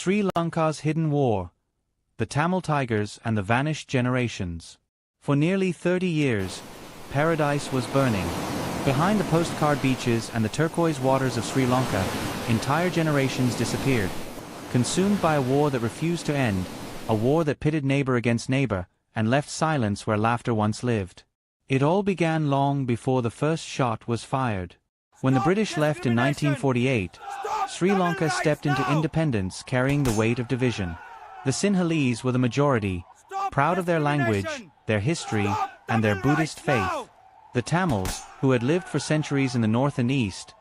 Sri Lanka's Hidden War, the Tamil Tigers and the Vanished Generations. For nearly 30 years, paradise was burning. Behind the postcard beaches and the turquoise waters of Sri Lanka, entire generations disappeared, consumed by a war that refused to end, a war that pitted neighbor against neighbor, and left silence where laughter once lived. It all began long before the first shot was fired. When the British left in 1948, Sri Lanka stepped into independence carrying the weight of division. The Sinhalese were the majority, proud of their language, their history, and their Buddhist faith. The Tamils, who had lived for centuries in the north and east,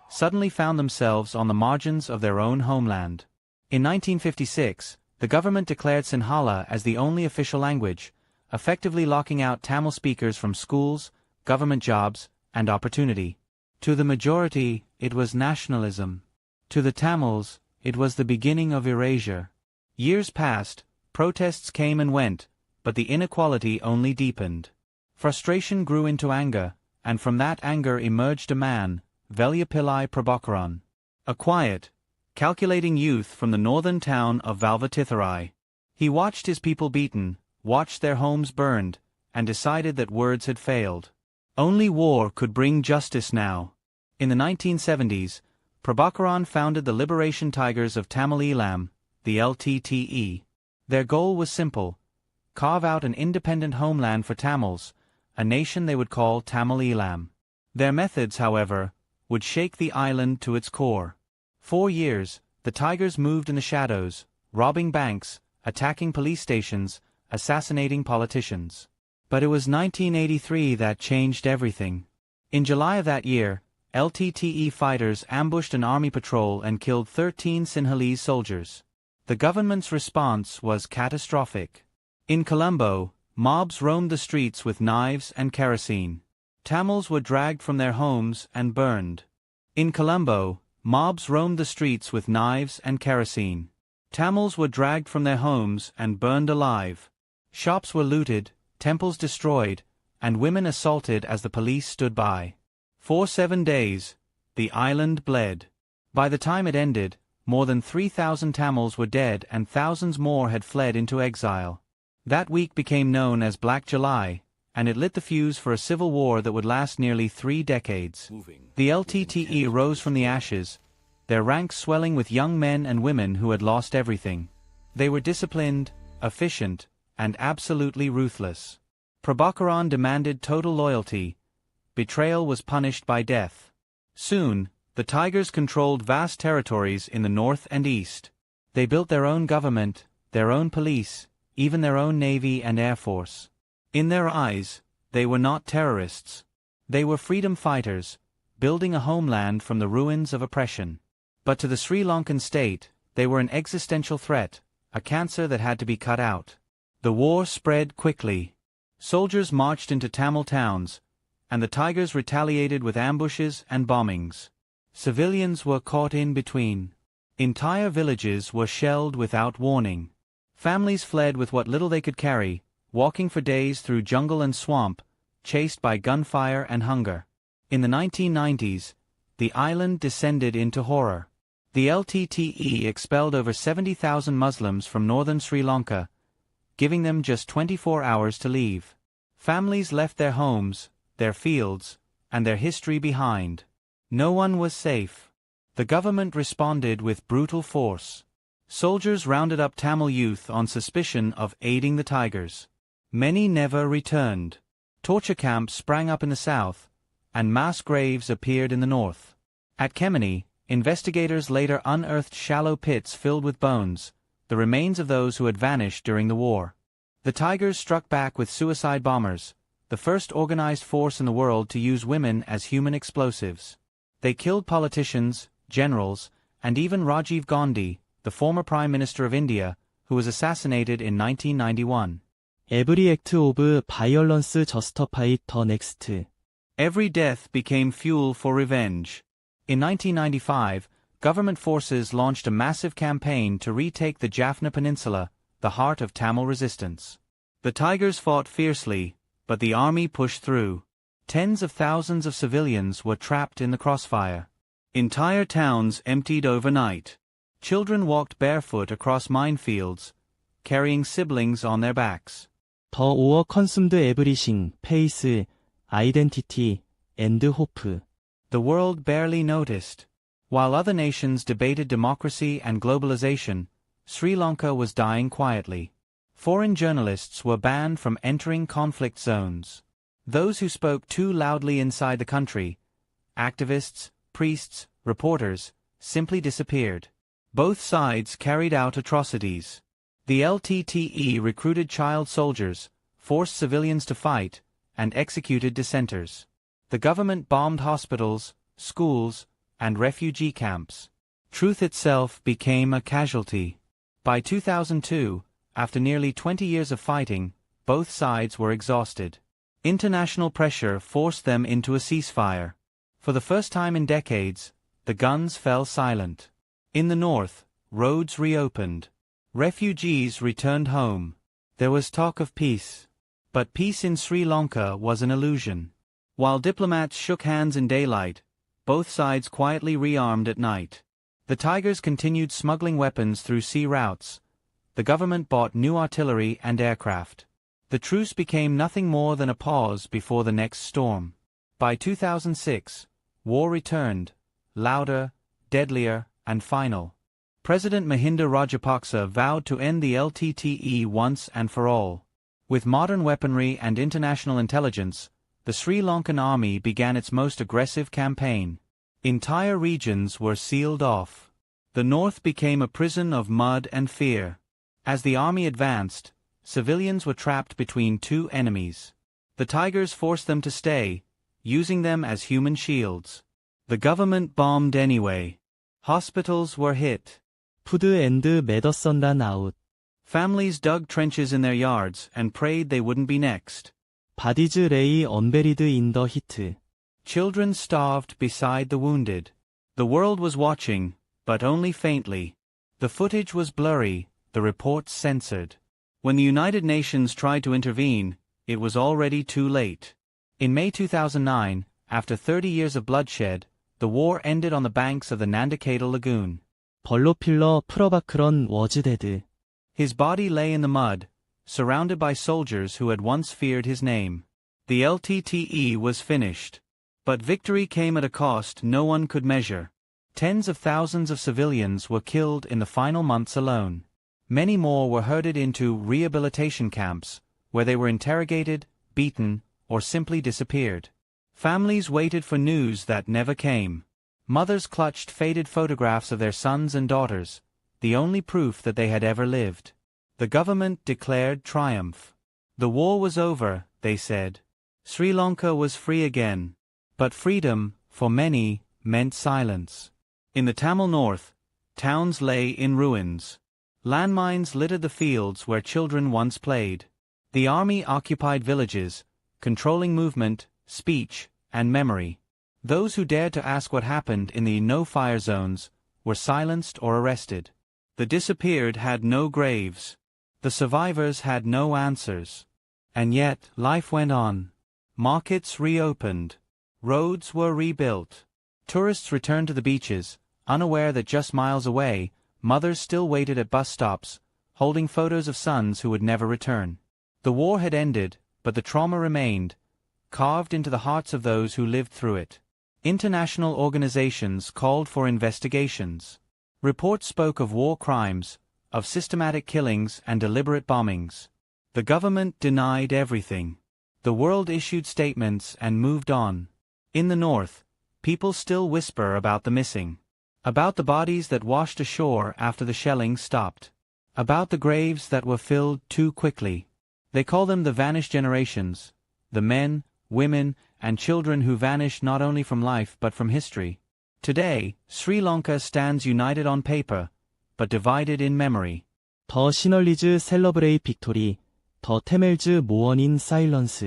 suddenly found themselves on the margins of their own homeland. In 1956, the government declared Sinhala as the only official language, effectively locking out Tamil speakers from schools, government jobs, and opportunity. To the majority, it was nationalism. To the Tamils, it was the beginning of erasure. Years passed, protests came and went, but the inequality only deepened. Frustration grew into anger, and from that anger emerged a man, Vellapillai Prabhakaran. A quiet, calculating youth from the northern town of Valvatitharai. He watched his people beaten, watched their homes burned, and decided that words had failed. Only war could bring justice now. In the 1970s, Prabhakaran founded the Liberation Tigers of Tamil Eelam, the LTTE. Their goal was simple: carve out an independent homeland for Tamils, a nation they would call Tamil Eelam. Their methods, however, would shake the island to its core. 4 years, the Tigers moved in the shadows, robbing banks, attacking police stations, assassinating politicians. But it was 1983 that changed everything. In July of that year, LTTE fighters ambushed an army patrol and killed 13 Sinhalese soldiers. The government's response was catastrophic. In Colombo, mobs roamed the streets with knives and kerosene. Tamils were dragged from their homes and burned. In Colombo, mobs roamed the streets with knives and kerosene. Tamils were dragged from their homes and burned alive. Shops were looted, temples destroyed, and women assaulted as the police stood by. For 7 days, the island bled. By the time it ended, more than 3,000 Tamils were dead and thousands more had fled into exile. That week became known as Black July, and it lit the fuse for a civil war that would last nearly 3 decades. The LTTE rose from the ashes, their ranks swelling with young men and women who had lost everything. They were disciplined, efficient, and absolutely ruthless. Prabhakaran demanded total loyalty. Betrayal was punished by death. Soon, the Tigers controlled vast territories in the north and east. They built their own government, their own police, even their own navy and air force. In their eyes, they were not terrorists. They were freedom fighters, building a homeland from the ruins of oppression. But to the Sri Lankan state, they were an existential threat, a cancer that had to be cut out. The war spread quickly. Soldiers marched into Tamil towns, and the Tigers retaliated with ambushes and bombings. Civilians were caught in between. Entire villages were shelled without warning. Families fled with what little they could carry, walking for days through jungle and swamp, chased by gunfire and hunger. In the 1990s, the island descended into horror. The LTTE expelled over 70,000 Muslims from northern Sri Lanka, giving them just 24 hours to leave. Families left their homes, their fields, and their history behind. No one was safe. The government responded with brutal force. Soldiers rounded up Tamil youth on suspicion of aiding the Tigers. Many never returned. Torture camps sprang up in the south, and mass graves appeared in the north. At Kemeny, investigators later unearthed shallow pits filled with bones, the remains of those who had vanished during the war. The Tigers struck back with suicide bombers, the first organized force in the world to use women as human explosives. They killed politicians, generals, and even Rajiv Gandhi, the former Prime Minister of India, who was assassinated in 1991. Every act of violence justified the next. Every death became fuel for revenge. In 1995, government forces launched a massive campaign to retake the Jaffna Peninsula, the heart of Tamil resistance. The Tigers fought fiercely, but the army pushed through. Tens of thousands of civilians were trapped in the crossfire. Entire towns emptied overnight. Children walked barefoot across minefields, carrying siblings on their backs. The war consumed everything, face, identity, and hope. The world barely noticed. While other nations debated democracy and globalization, Sri Lanka was dying quietly. Foreign journalists were banned from entering conflict zones. Those who spoke too loudly inside the country, activists, priests, reporters, simply disappeared. Both sides carried out atrocities. The LTTE recruited child soldiers, forced civilians to fight, and executed dissenters. The government bombed hospitals, schools, and refugee camps. Truth itself became a casualty. By 2002, after nearly 20 years of fighting, both sides were exhausted. International pressure forced them into a ceasefire. For the first time in decades, the guns fell silent. In the north, roads reopened. Refugees returned home. There was talk of peace. But peace in Sri Lanka was an illusion. While diplomats shook hands in daylight, both sides quietly rearmed at night. The Tigers continued smuggling weapons through sea routes. The government bought new artillery and aircraft. The truce became nothing more than a pause before the next storm. By 2006, war returned, louder, deadlier, and final. President Mahinda Rajapaksa vowed to end the LTTE once and for all. With modern weaponry and international intelligence, the Sri Lankan army began its most aggressive campaign. Entire regions were sealed off. The north became a prison of mud and fear. As the army advanced, civilians were trapped between two enemies. The Tigers forced them to stay, using them as human shields. The government bombed anyway. Hospitals were hit. Food and medicine ran out. Families dug trenches in their yards and prayed they wouldn't be next. Bodies lay unburied in the heat. Children starved beside the wounded. The world was watching, but only faintly. The footage was blurry, the reports censored. When the United Nations tried to intervene, it was already too late. In May 2009, after 30 years of bloodshed, the war ended on the banks of the Nandakadal Lagoon. 벌로필러 프로바크런 was dead. His body lay in the mud, surrounded by soldiers who had once feared his name. The LTTE was finished. But victory came at a cost no one could measure. Tens of thousands of civilians were killed in the final months alone. Many more were herded into rehabilitation camps, where they were interrogated, beaten, or simply disappeared. Families waited for news that never came. Mothers clutched faded photographs of their sons and daughters, the only proof that they had ever lived. The government declared triumph. The war was over, they said. Sri Lanka was free again. But freedom, for many, meant silence. In the Tamil North, towns lay in ruins. Landmines littered the fields where children once played. The army occupied villages, controlling movement, speech, and memory. Those who dared to ask what happened in the no-fire zones were silenced or arrested. The disappeared had no graves. The survivors had no answers. And yet, life went on. Markets reopened. Roads were rebuilt. Tourists returned to the beaches, unaware that just miles away, mothers still waited at bus stops, holding photos of sons who would never return. The war had ended, but the trauma remained, carved into the hearts of those who lived through it. International organizations called for investigations. Reports spoke of war crimes, of systematic killings and deliberate bombings. The government denied everything. The world issued statements and moved on. In the north, people still whisper about the missing. About the bodies that washed ashore after the shelling stopped. About the graves that were filled too quickly. They call them the vanished generations, the men, women, and children who vanished not only from life but from history. Today, Sri Lanka stands united on paper, but divided in memory. The Sinhalese celebrate victory, the Tamils mourn in silence.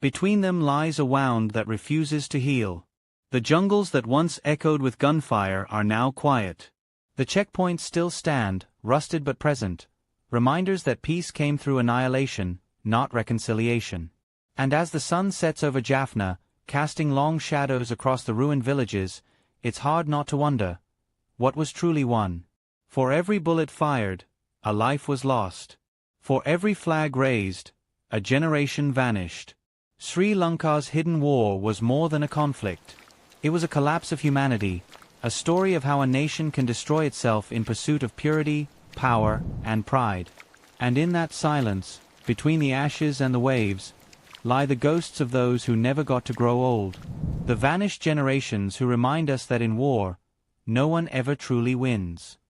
Between them lies a wound that refuses to heal. The jungles that once echoed with gunfire are now quiet. The checkpoints still stand, rusted but present, reminders that peace came through annihilation, not reconciliation. And as the sun sets over Jaffna, casting long shadows across the ruined villages, it's hard not to wonder, what was truly won? For every bullet fired, a life was lost. For every flag raised, a generation vanished. Sri Lanka's hidden war was more than a conflict. It was a collapse of humanity, a story of how a nation can destroy itself in pursuit of purity, power, and pride. And in that silence, between the ashes and the waves, lie the ghosts of those who never got to grow old. The vanished generations who remind us that in war, no one ever truly wins.